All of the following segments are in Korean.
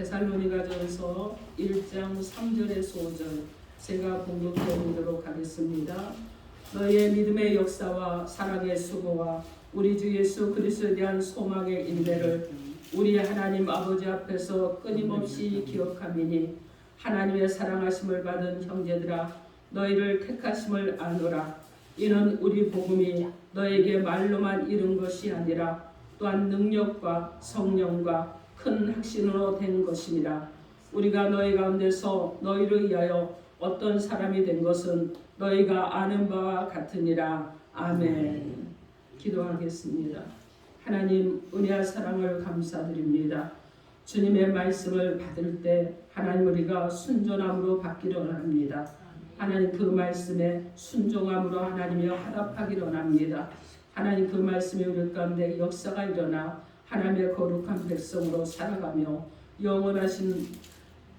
데살로니가전서 1장 3절에서 5절 제가 봉독해 보도록 하겠습니다. 너희의 믿음의 역사와 사랑의 수고와 우리 주 예수 그리스도에 대한 소망의 인내를 우리 하나님 아버지 앞에서 끊임없이 기억하미니 하나님의 사랑하심을 받은 형제들아 너희를 택하심을 아노라. 이는 우리 복음이 너에게 말로만 이른 것이 아니라 또한 능력과 성령과 큰 확신으로 된 것이니라. 우리가 너희 가운데서 너희를 위하여 어떤 사람이 된 것은 너희가 아는 바와 같으니라. 아멘. 기도하겠습니다. 하나님 은혜와 사랑을 감사드립니다. 주님의 말씀을 받을 때 하나님 우리가 순종함으로 받기를 원합니다. 하나님 그 말씀에 순종함으로 하나님이 화답하기를 원합니다. 하나님 그 말씀이 우리 가운데 역사가 일어나 하나님의 거룩한 백성으로 살아가며 영원하신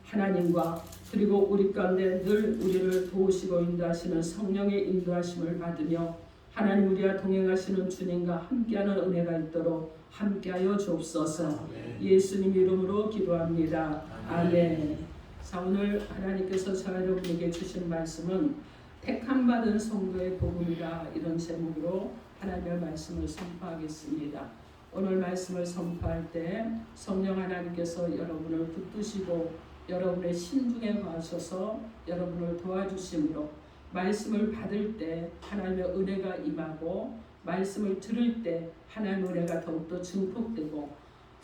하나님과 그리고 우리 가운데 늘 우리를 도우시고 인도하시는 성령의 인도하심을 받으며 하나님 우리와 동행하시는 주님과 함께하는 은혜가 있도록 함께하여 주옵소서. 예수님 이름으로 기도합니다. 아멘. 자, 오늘 하나님께서 저 여러분에게 주신 말씀은 택함받은 성도의 복음이라 이런 제목으로 하나님의 말씀을 선포하겠습니다. 오늘 말씀을 선포할 때 성령 하나님께서 여러분을 붙드시고 여러분의 심중에 거하셔서 여러분을 도와주심으로 말씀을 받을 때 하나님의 은혜가 임하고 말씀을 들을 때 하나님의 은혜가 더욱더 증폭되고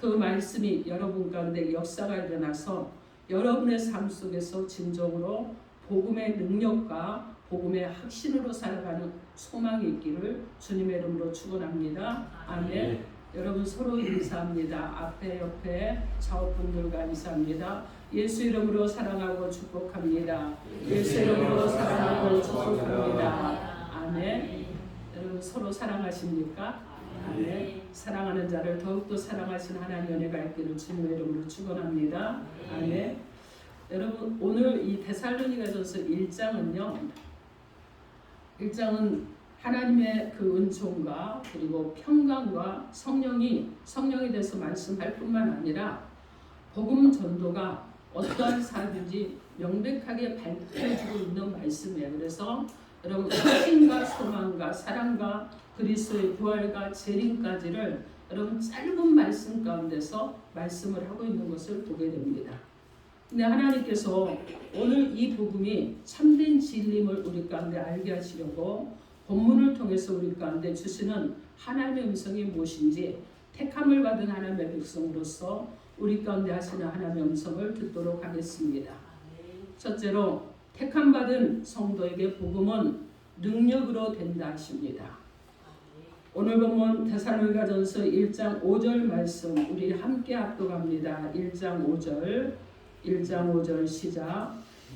그 말씀이 여러분 가운데 역사가 일어나서 여러분의 삶 속에서 진정으로 복음의 능력과 복음의 확신으로 살아가는 소망이 있기를 주님의 이름으로 축원합니다. 아멘. 여러분 서로 인사합니다. 앞에 옆에 좌우분들과 인사합니다. 예수 이름으로 사랑하고 축복합니다. 예수 이름으로 사랑하고 축복합니다. 아멘. 여러분 서로 사랑하십니까? 아멘. 사랑하는 자를 더욱더 사랑하신 하나님의 은혜가 있기를 주님의 이름으로 축원합니다. 아멘. 여러분 오늘 이 데살로니가전서 1장은요. 1장은 하나님의 그 은총과 그리고 평강과 성령이 대해서 말씀할 뿐만 아니라 복음 전도가 어떠한 사람인지 명백하게 밝혀주고 있는 말씀이에요. 그래서 여러분 확신과 소망과 사랑과 그리스도의 부활과 재림까지를 여러분 짧은 말씀 가운데서 말씀을 하고 있는 것을 보게 됩니다. 근데 하나님께서 오늘 이 복음이 참된 진리임을 우리 가운데 알게 하시려고 본문을 통해서 우리 가운데 주시는 하나님의 음성이 무엇인지 택함을 받은 하나님의 백성으로서 우리 가운데 하시는 하나님의 음성을 듣도록 하겠습니다. 첫째로 택함 받은 성도에게 복음은 능력으로 된다 하십니다. 오늘 본문 데살로니가전서 1장 5절 말씀 우리 함께 합독합니다. 1장 5절 시작.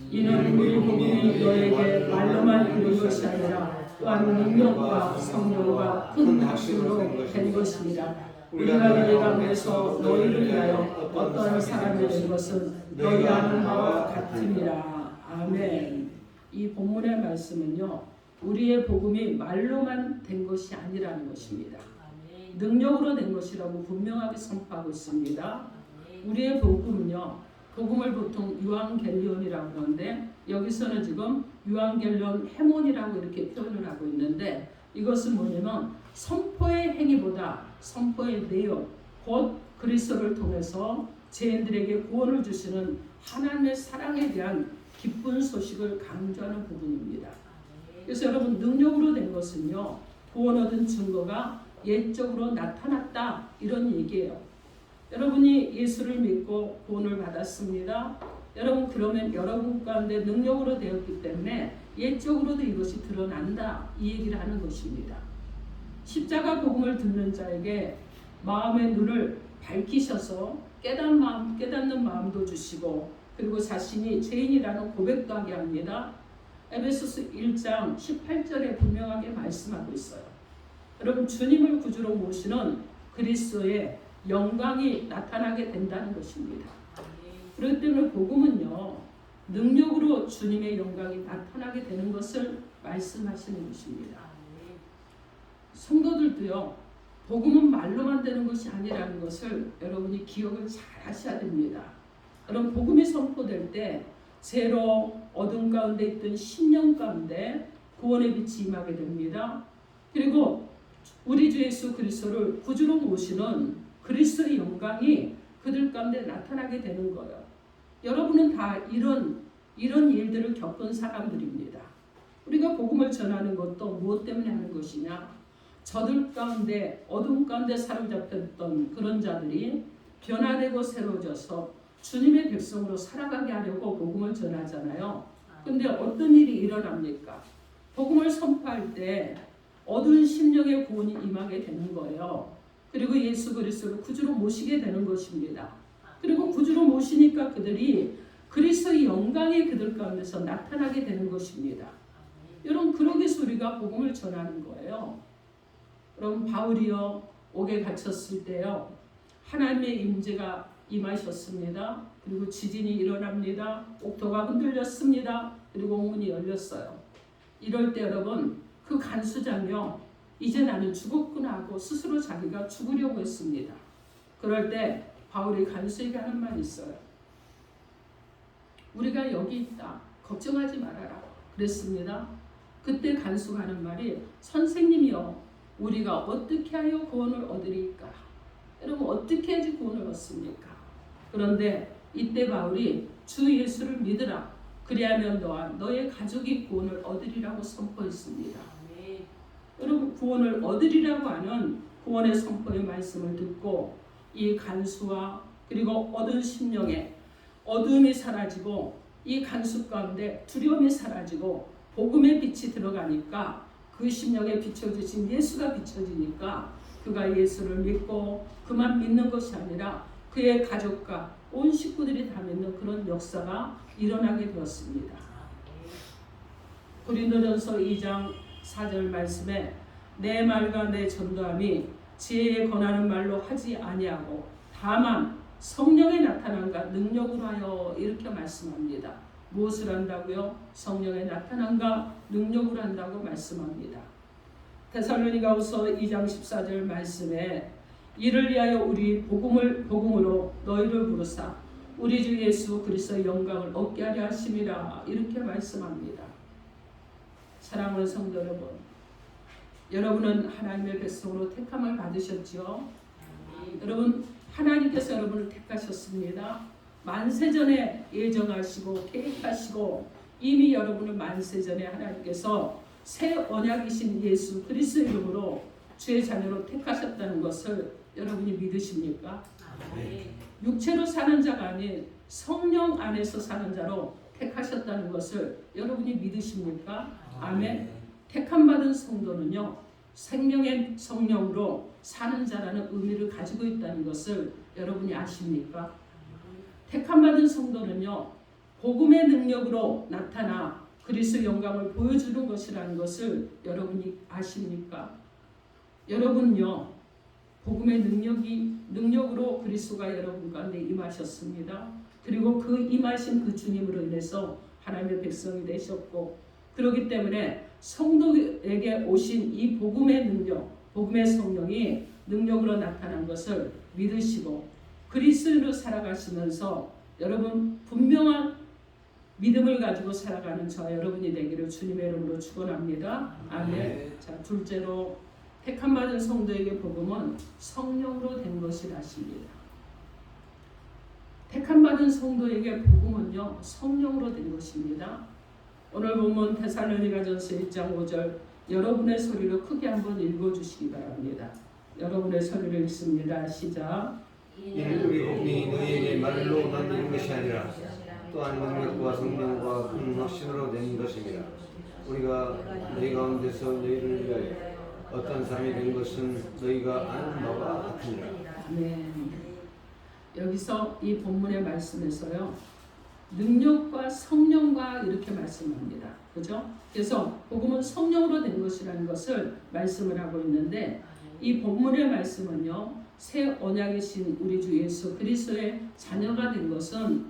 이는 우리 복음이 너에게 말로만 이룬 것이 아니라 또한 능력과 성령과 큰 확신으로 된 것입니다. 우리가 너희 가운데서 너희를 위하여 어떠한 사람이 된 것은 너희 아는 바와 같으니라. 아멘. 이 본문의 말씀은요. 우리의 복음이 말로만 된 것이 아니라는 것입니다. 능력으로 된 것이라고 분명하게 선포하고 있습니다. 우리의 복음은요. 복음을 보통 유앙겔리온이라고 하는데 여기서는 지금 유앙겔리온 해몬이라고 이렇게 표현을 하고 있는데 이것은 뭐냐면 선포의 행위보다 선포의 내용 곧 그리스도를 통해서 죄인들에게 구원을 주시는 하나님의 사랑에 대한 기쁜 소식을 강조하는 부분입니다. 그래서 여러분 능력으로 된 것은요 구원 얻은 증거가 예적으로 나타났다 이런 얘기예요. 여러분이 예수를 믿고 구원을 받았습니다. 여러분 그러면 여러분 가운데 능력으로 되었기 때문에 예적으로도 이것이 드러난다 이 얘기를 하는 것입니다. 십자가 복음을 듣는 자에게 마음의 눈을 밝히셔서 깨닫는 마음도 주시고 그리고 자신이 죄인이라는 고백도 하게 합니다. 에베소서 1장 18절에 분명하게 말씀하고 있어요. 여러분 주님을 구주로 모시는 그리스도의 영광이 나타나게 된다는 것입니다. 그렇기 때문에 복음은요 능력으로 주님의 영광이 나타나게 되는 것을 말씀하시는 것입니다. 성도들도요 복음은 말로만 되는 것이 아니라는 것을 여러분이 기억을 잘 하셔야 됩니다. 그런 복음이 선포될 때 새로 어둠 가운데 있던 심령 가운데 구원의 빛이 임하게 됩니다. 그리고 우리 주 예수 그리스도를 구주로 모시는 그리스도의 영광이 그들 가운데 나타나게 되는 거예요. 여러분은 다 이런 일들을 겪은 사람들입니다. 우리가 복음을 전하는 것도 무엇 때문에 하는 것이냐? 저들 가운데 어둠 가운데 사로잡혔던 그런 자들이 변화되고 새로워져서 주님의 백성으로 살아가게 하려고 복음을 전하잖아요. 근데 어떤 일이 일어납니까? 복음을 선포할 때 어두운 심령의 구원이 임하게 되는 거예요. 그리고 예수 그리스도를 구주로 모시게 되는 것입니다. 그리고 구주로 모시니까 그들이 그리스도의 영광이 그들 가운데서 나타나게 되는 것입니다. 여러분, 그러기 위해서 우리가 복음을 전하는 거예요. 여러분, 바울이요 옥에 갇혔을 때요 하나님의 임재가 임하셨습니다. 그리고 지진이 일어납니다. 옥토가 흔들렸습니다. 그리고 문이 열렸어요. 이럴 때 여러분, 그 간수장이요 이제 나는 죽었구나 하고 스스로 자기가 죽으려고 했습니다. 그럴 때 바울이 간수에게 하는 말이 있어요. 우리가 여기 있다. 걱정하지 말아라. 그랬습니다. 그때 간수가 하는 말이 선생님이요 우리가 어떻게 하여 구원을 얻으리까? 여러분, 어떻게 해야지 구원을 얻습니까? 그런데 이때 바울이 주 예수를 믿으라. 그리하면 너와 너의 가족이 구원을 얻으리라고 선포했습니다. 여러분, 구원을 얻으리라고 하는 구원의 선포의 말씀을 듣고 이 간수와 그리고 어두운 심령에 어둠이 사라지고 이 간수 가운데 두려움이 사라지고 복음의 빛이 들어가니까 그 심령에 비춰주신 예수가 비춰지니까 그가 예수를 믿고 그만 믿는 것이 아니라 그의 가족과 온 식구들이 다 믿는 그런 역사가 일어나게 되었습니다. 고린도전서 2장 4절 말씀에 내 말과 내 전도함이 지혜에 권하는 말로 하지 아니하고 다만 성령의 나타남과 능력으로 하여 이렇게 말씀합니다. 무엇을 한다고요? 성령의 나타남과 능력으로 한다고 말씀합니다. 데살로니가후서 2장 14절 말씀에 이를 위하여 우리 복음으로 너희를 부르사 우리 주 예수 그리스도의 영광을 얻게 하려 하심이라 이렇게 말씀합니다. 사랑하는 성도 여러분, 여러분은 하나님의 백성으로 택함을 받으셨지요. 여러분, 하나님께서 여러분을 택하셨습니다. 만세전에 예정하시고 계획하시고 이미 여러분을 만세전에 하나님께서 새 언약이신 예수 그리스도의 이름으로 주의 자녀로 택하셨다는 것을 여러분이 믿으십니까? 육체로 사는 자가 아닌 성령 안에서 사는 자로 택하셨다는 것을 여러분이 믿으십니까? 아멘. 택함받은 성도는요 생명의 성령으로 사는 자라는 의미를 가지고 있다는 것을 여러분이 아십니까? 택함받은 성도는요 복음의 능력으로 나타나 그리스도의 영광을 보여주는 것이라는 것을 여러분이 아십니까? 여러분요 복음의 능력으로 그리스도가 여러분 가운데 임하셨습니다. 그리고 그 임하신 그 주님으로 인해서 하나님의 백성이 되셨고 그렇기 때문에 성도에게 오신 이 복음의 능력, 복음의 성령이 능력으로 나타난 것을 믿으시고 그리스도로 살아가시면서 여러분 분명한 믿음을 가지고 살아가는 저와 여러분이 되기를 주님의 이름으로 축원합니다. 아멘. 자, 둘째로 택함받은 성도에게 복음은 성령으로 된 것이라십니다. 택함받은 성도에게 복음은요 성령으로 된 것입니다. 오늘 본문 데살로니가전서 1장 5절 여러분의 소리로 크게 한번 읽어주시기 바랍니다. 여러분의 소리를 읽습니다. 시작. 이는 우리 복음이 너희에게 말로 만드는 것이 아니라 또한 능력과 성령과 큰 확신으로 된 것입니다. 우리가 너희 가운데서 너희를 위하여 어떤 사람이 된 것은 너희가 아는 바와 같으니라. 네. 여기서 이 본문의 말씀에서요 능력과 성령과 이렇게 말씀합니다. 그죠? 그래서 복음은 성령으로 된 것이라는 것을 말씀을 하고 있는데 이 본문의 말씀은요 새 언약이신 우리 주 예수 그리스도의 자녀가 된 것은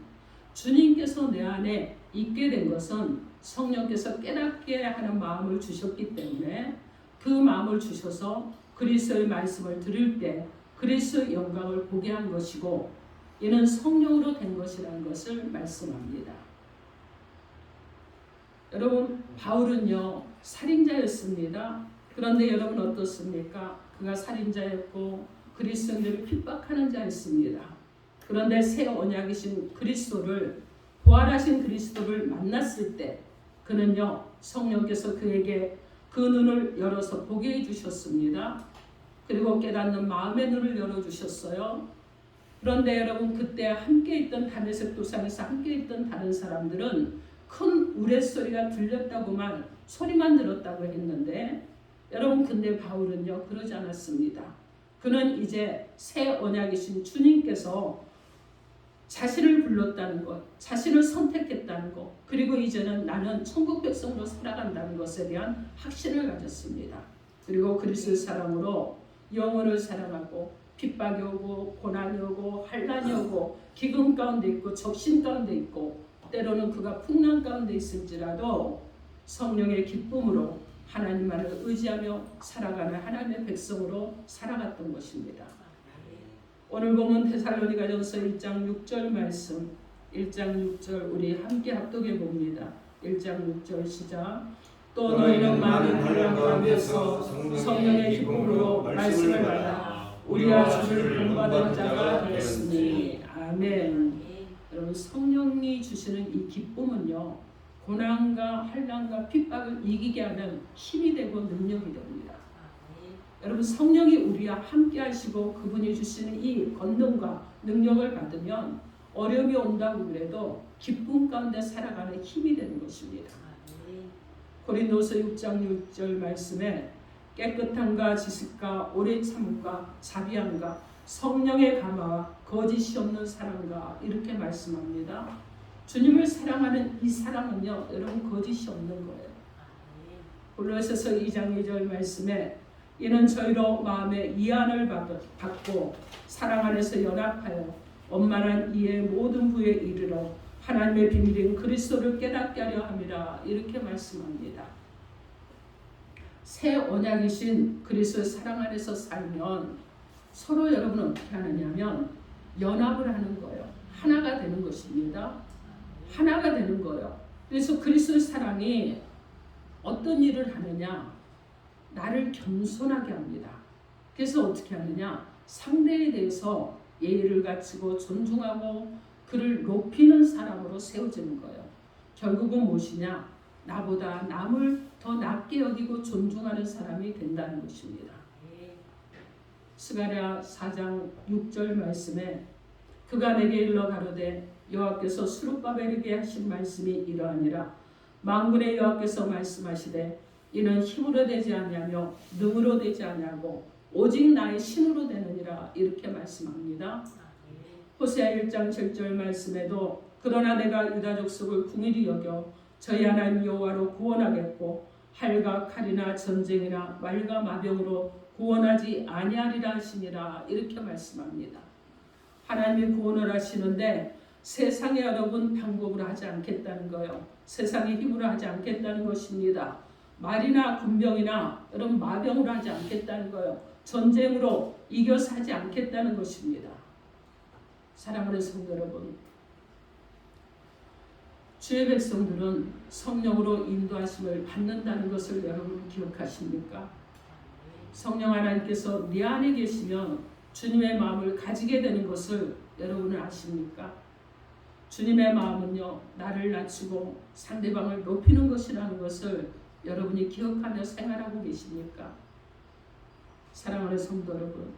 주님께서 내 안에 있게 된 것은 성령께서 깨닫게 하는 마음을 주셨기 때문에 그 마음을 주셔서 그리스도의 말씀을 들을 때 그리스도의 영광을 보게 한 것이고 이는 성령으로 된 것이라는 것을 말씀합니다. 여러분, 바울은요 살인자였습니다. 그런데 여러분 어떻습니까? 그가 살인자였고 그리스도인들을 핍박하는 자였습니다. 그런데 새 언약이신 그리스도를, 부활하신 그리스도를 만났을 때 그는요 성령께서 그에게 그 눈을 열어서 보게 해주셨습니다. 그리고 깨닫는 마음의 눈을 열어주셨어요. 그런데 여러분, 그때 함께 있던 다메섹 도상에서 함께 있던 다른 사람들은 큰 우레소리가 들렸다고만, 소리만 들었다고 했는데, 여러분 근데 바울은요 그러지 않았습니다. 그는 이제 새 언약이신 주님께서 자신을 불렀다는 것, 자신을 선택했다는 것, 그리고 이제는 나는 천국 백성으로 살아간다는 것에 대한 확신을 가졌습니다. 그리고 그리스도의 사랑으로 영혼을 사랑하고 핍박이 오고 고난이 오고 환난이 오고 기근 가운데 있고 적신 가운데 있고 때로는 그가 풍랑 가운데 있을지라도 성령의 기쁨으로 하나님만을 의지하며 살아가는 하나님의 백성으로 살아갔던 것입니다. 오늘 보면 데살로니가전서 1장 6절 말씀, 1장 6절 우리 함께 합독해 봅니다. 1장 6절 시작. 또 너희는 많은 환난 가운데서 성령의 기쁨으로 말씀을 받아 우리와 주를 본받은 자가 되었으니. 아멘. 여러분, 성령이 주시는 이 기쁨은요 고난과 환난과 핍박을 이기게 하는 힘이 되고 능력이 됩니다. 여러분, 성령이 우리와 함께 하시고 그분이 주시는 이 권능과 능력을 받으면 어려움이 온다고 그래도 기쁨 가운데 살아가는 힘이 되는 것입니다. 고린도서 6장 6절 말씀에 깨끗함과 지식과 오래 참음과 자비함과 성령의 감화와 거짓이 없는 사랑과 이렇게 말씀합니다. 주님을 사랑하는 이 사랑은요 여러분 거짓이 없는 거예요. 골로새서 2장 2절 말씀에 이는 저희로 마음의 이안을 받고 사랑 안에서 연합하여 원만한 이해의 모든 부에 이르러 하나님의 비밀인 그리스도를 깨닫게 하려 함이라. 이렇게 말씀합니다. 새 언약이신 그리스도의 사랑 안에서 살면 서로 여러분은 어떻게 하느냐면 연합을 하는 거예요. 하나가 되는 것입니다. 하나가 되는 거예요. 그래서 그리스도의 사랑이 어떤 일을 하느냐, 나를 겸손하게 합니다. 그래서 어떻게 하느냐, 상대에 대해서 예의를 갖추고 존중하고 그를 높이는 사람으로 세워지는 거예요. 결국은 무엇이냐, 나보다 남을 더 낮게 여기고 존중하는 사람이 된다는 것입니다. 스가랴 4장 6절 말씀에 그가 내게 일러 가로되 여호와께서 스룹바벨에게 하신 말씀이 이러하니라. 만군의 여호와께서 말씀하시되 이는 힘으로 되지 아니하며 능으로 되지 아니하고 오직 나의 신으로 되느니라. 이렇게 말씀합니다. 호세아 1장 7절 말씀에도 그러나 내가 유다 족속을 궁일이 여겨 저희 하나님 여호와로 구원하겠고 활과 칼이나 전쟁이나 말과 마병으로 구원하지 아니하리라 하시니라. 이렇게 말씀합니다. 하나님이 구원을 하시는데 세상의 여러분 방법으로 하지 않겠다는 거예요. 세상의 힘으로 하지 않겠다는 것입니다. 말이나 군병이나 여러분 마병으로 하지 않겠다는 거예요. 전쟁으로 이겨서 하지 않겠다는 것입니다. 사랑하는 성도 여러분, 주의 백성들은 성령으로 인도하심을 받는다는 것을 여러분 기억하십니까? 성령 하나님께서 내 안에 계시면 주님의 마음을 가지게 되는 것을 여러분은 아십니까? 주님의 마음은요 나를 낮추고 상대방을 높이는 것이라는 것을 여러분이 기억하며 생활하고 계십니까? 사랑하는 성도 여러분,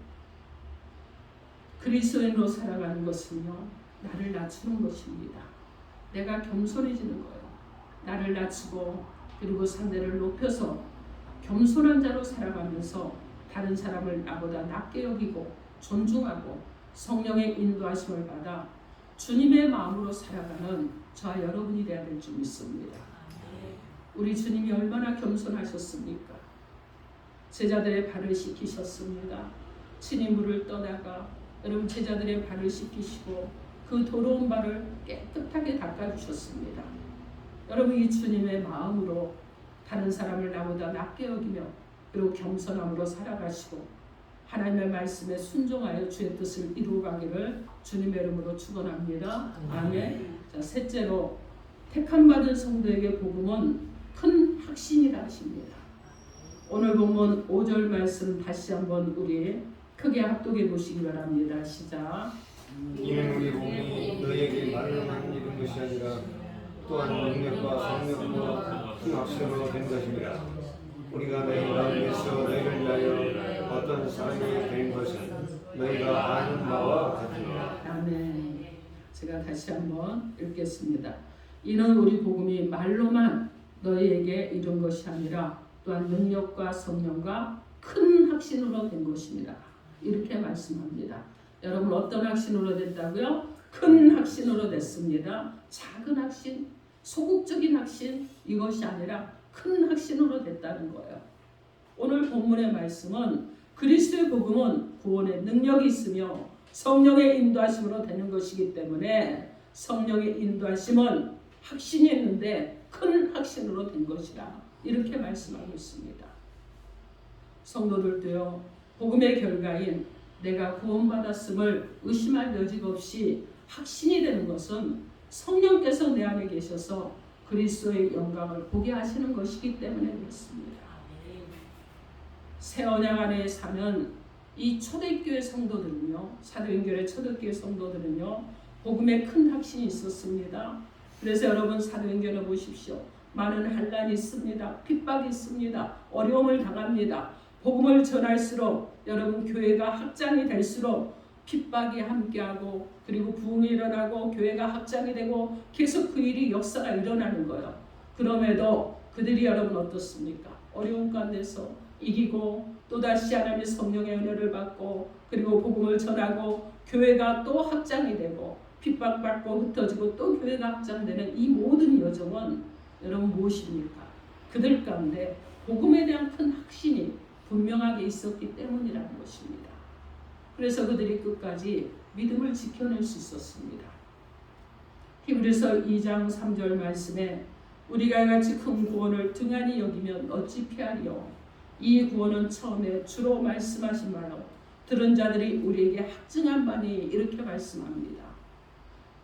그리스도인으로 살아가는 것은요 나를 낮추는 것입니다. 내가 겸손해지는 거예요. 나를 낮추고 그리고 상대를 높여서 겸손한 자로 살아가면서 다른 사람을 나보다 낮게 여기고 존중하고 성령의 인도하심을 받아 주님의 마음으로 살아가는 저와 여러분이 되어야 될 줄 믿습니다. 우리 주님이 얼마나 겸손하셨습니까? 제자들의 발을 씻기셨습니다. 친히 물을 떠다가 여러분 제자들의 발을 씻기시고 그 더러운 발을 깨끗하게 닦아주셨습니다. 여러분 이 주님의 마음으로 다른 사람을 나보다 낮게 여기며 그리고 겸손함으로 살아가시고 하나님의 말씀에 순종하여 주의 뜻을 이루어가기를 주님의 이름으로 축원합니다. 아멘. 자, 셋째로 택함받은 성도에게 복음은 큰 확신이라 하십니다. 오늘 본문 5절 말씀 다시 한번 우리 크게 합독해 보시기 바랍니다. 시작. 이는 우리 복음이 너희에게 말로만 이룬 것이 아니라 또한 능력과 성령과 큰 확신으로 된 것입니다. 우리가 너희 가운데서 너희를 위하여 어떤 사람이 된 것은 너희가 아는 바와 같으니라. 아멘. 제가 다시 한번 읽겠습니다. 이는 우리 복음이 말로만 너희에게 이룬 것이 아니라 또한 능력과 성령과 큰 확신으로 된 것입니다. 이렇게 말씀합니다. 여러분 어떤 확신으로 됐다고요? 큰 확신으로 됐습니다. 작은 확신, 소극적인 확신 이것이 아니라 큰 확신으로 됐다는 거예요. 오늘 본문의 말씀은 그리스도의 복음은 구원의 능력이 있으며 성령의 인도하심으로 되는 것이기 때문에 성령의 인도하심은 확신이 있는데 큰 확신으로 된 것이라 이렇게 말씀하고 있습니다. 성도들도요, 복음의 결과인 내가 구원받았음을 의심할 여지가 없이 확신이 되는 것은 성령께서 내 안에 계셔서 그리스도의 영광을 보게 하시는 것이기 때문에 그렇습니다. 새 언약 안에 사는 이 초대교회 성도들은요, 사도행전의 초대교회 성도들은요, 복음에 큰 확신이 있었습니다. 그래서 여러분 사도행전을 보십시오. 많은 환난이 있습니다. 핍박이 있습니다. 어려움을 당합니다. 복음을 전할수록 여러분 교회가 확장이 될수록 핍박이 함께하고 그리고 부흥이 일어나고 교회가 확장이 되고 계속 그 일이 역사가 일어나는 거예요. 그럼에도 그들이 여러분 어떻습니까? 어려운 가운데서 이기고 또다시 하나님의 성령의 은혜를 받고 그리고 복음을 전하고 교회가 또 확장이 되고 핍박받고 흩어지고 또 교회가 확장되는 이 모든 여정은 여러분 무엇입니까? 그들 가운데 복음에 대한 큰 확신이 분명하게 있었기 때문이라는 것입니다. 그래서 그들이 끝까지 믿음을 지켜낼 수 있었습니다. 히브리서 2장 3절 말씀에 우리가 이같이 큰 구원을 등한히 여기면 어찌 피하리요. 이 구원은 처음에 주로 말씀하신 바로 들은 자들이 우리에게 확증한 바니 이렇게 말씀합니다.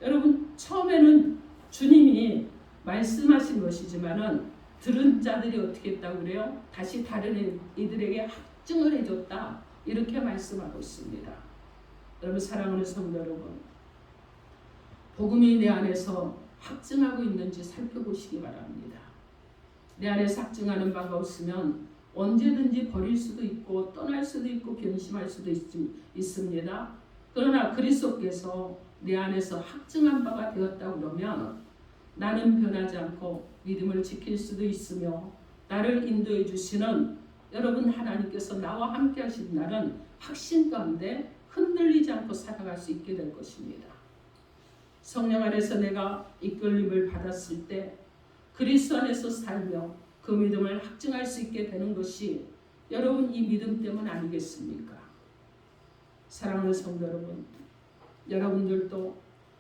여러분 처음에는 주님이 말씀하신 것이지만은 들은 자들이 어떻게 했다고 그래요? 다시 다른 이들에게 확증을 해줬다. 이렇게 말씀하고 있습니다. 여러분 사랑하는 성도 여러분, 복음이 내 안에서 확증하고 있는지 살펴보시기 바랍니다. 내 안에서 확증하는 바가 없으면 언제든지 버릴 수도 있고 떠날 수도 있고 변심할 수도 있습니다. 그러나 그리스도께서 내 안에서 확증한 바가 되었다고 그러면 나는 변하지 않고 믿음을 지킬 수도 있으며 나를 인도해 주시는 여러분 하나님께서 나와 함께 하신 날은 확신 가운데 흔들리지 않고 살아갈 수 있게 될 것입니다. 성령 안에서 내가 이끌림을 받았을 때 그리스도 안에서 살며 그 믿음을 확증할 수 있게 되는 것이 여러분 이 믿음 때문 아니겠습니까? 사랑하는 성도 여러분, 여러분들도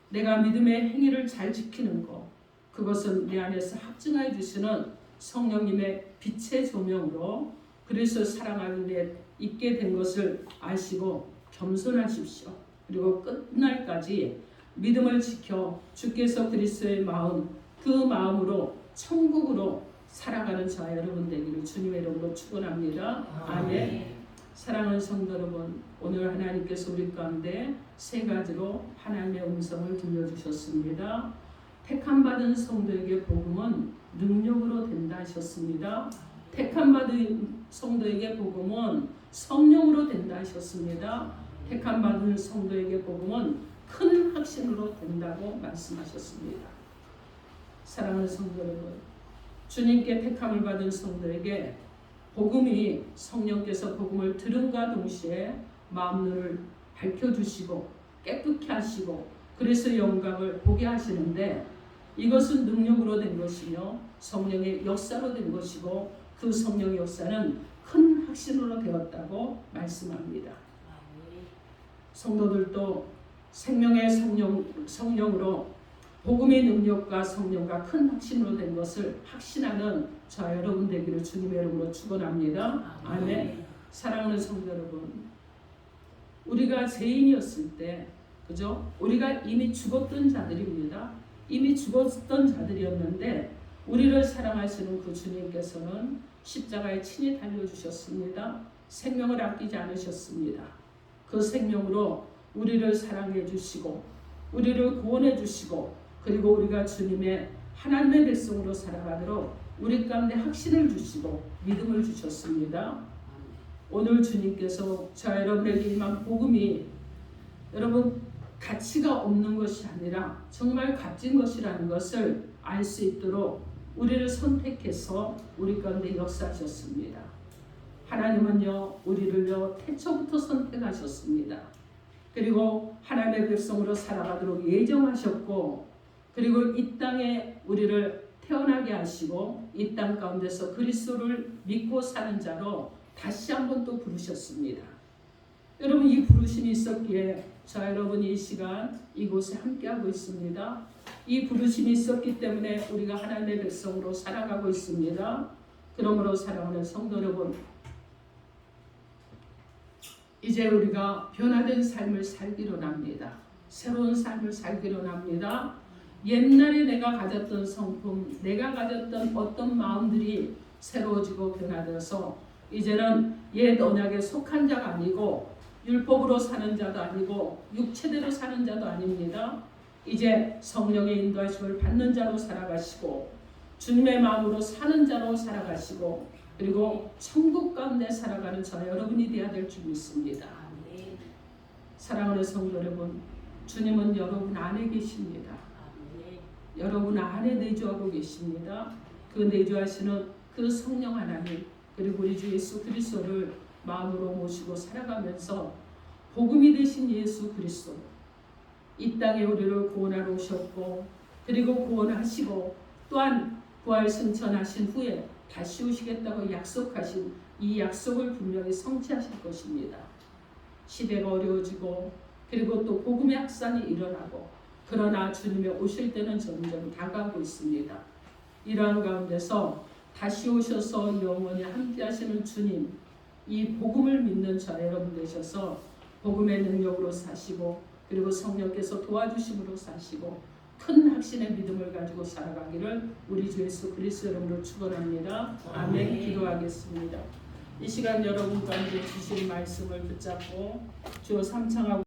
내가 믿음의 행위를 잘 지키는 것, 그것은 내 안에서 확증해 주시는 성령님의 빛의 조명으로 그리스도 사랑하는 데 있게 된 것을 아시고 겸손하십시오. 그리고 끝날까지 믿음을 지켜 주께서 그리스도의 마음, 그 마음으로 천국으로 살아가는 저와 여러분 되기를 주님의 이름으로 축원합니다. 아멘. 사랑하는 성도 여러분, 오늘 하나님께서 우리 가운데 세 가지로 하나님의 음성을 들려주셨습니다. 택함받은 성도에게 복음은 능력으로 된다 하셨습니다. 택함받은 성도에게 복음은 성령으로 된다 하셨습니다. 택함받은 성도에게 복음은 큰 확신으로 된다고 말씀하셨습니다. 사랑하는 성도 여러분, 주님께 택함을 받은 성도에게 복음이 성령께서 복음을 들음과 동시에 마음눈을 밝혀주시고 깨끗게 하시고 그리스도의 영광을 보게 하시는데 이것은 능력으로 된 것이며 성령의 역사로 된 것이고 그 성령의 역사는 큰 확신으로 되었다고 말씀합니다. 성도들도 생명의 성령으로 복음의 능력과 성령과 큰 확신으로 된 것을 확신하는 저와 여러분 되기를 주님의 이름으로 축원합니다. 아멘. 사랑하는 성도 여러분, 우리가 죄인이었을 때 그죠? 우리가 이미 죽었던 자들입니다. 이미 죽었던 자들이었는데 우리를 사랑하시는 그 주님께서는 십자가에 친히 달려주셨습니다. 생명을 아끼지 않으셨습니다. 그 생명으로 우리를 사랑해 주시고 우리를 구원해 주시고 그리고 우리가 주님의 하나님의 백성으로 살아가도록 우리 가운데 확신을 주시고 믿음을 주셨습니다. 오늘 주님께서 저 여러분에게 임한 복음이 여러분 가치가 없는 것이 아니라 정말 값진 것이라는 것을 알 수 있도록 우리를 선택해서 우리 가운데 역사하셨습니다. 하나님은요 우리를요 태초부터 선택하셨습니다. 그리고 하나님의 백성으로 살아가도록 예정하셨고 그리고 이 땅에 우리를 태어나게 하시고 이 땅 가운데서 그리스도를 믿고 사는 자로 다시 한번 또 부르셨습니다. 여러분 이 부르심이 있었기에 자 여러분이 이 시간 이곳에 함께하고 있습니다. 이 부르심이 있었기 때문에 우리가 하나님의 백성으로 살아가고 있습니다. 그러므로 사랑하는 성도 여러분 이제 우리가 변화된 삶을 살기로 합니다. 새로운 삶을 살기로 합니다. 옛날에 내가 가졌던 성품, 내가 가졌던 어떤 마음들이 새로워지고 변화되어서 이제는 옛 언약에 속한 자가 아니고 율법으로 사는 자도 아니고 육체대로 사는 자도 아닙니다. 이제 성령의 인도하심을 받는 자로 살아가시고 주님의 마음으로 사는 자로 살아가시고 그리고 천국 가운데 살아가는 저 여러분이 되어야 될 줄 믿습니다. 사랑하는 성도 여러분, 주님은 여러분 안에 계십니다. 여러분 안에 내주하고 계십니다. 그 내주하시는 그 성령 하나님 그리고 우리 주 예수 그리스도를 마음으로 모시고 살아가면서 복음이 되신 예수 그리스도 이 땅에 우리를 구원하러 오셨고 그리고 구원하시고 또한 부활 승천하신 후에 다시 오시겠다고 약속하신 이 약속을 분명히 성취하실 것입니다. 시대가 어려워지고 그리고 또 복음의 확산이 일어나고 그러나 주님이 오실 때는 점점 다가오고 있습니다. 이러한 가운데서 다시 오셔서 영원히 함께 하시는 주님 이 복음을 믿는 저 여러분 되셔서 복음의 능력으로 사시고 그리고 성령께서 도와주심으로 사시고 큰 확신의 믿음을 가지고 살아가기를 우리 주 예수 그리스도 이름으로 축원합니다. 아멘. 기도하겠습니다. 이 시간 여러분 가운데 주신 말씀을 붙잡고 주여 삼창하고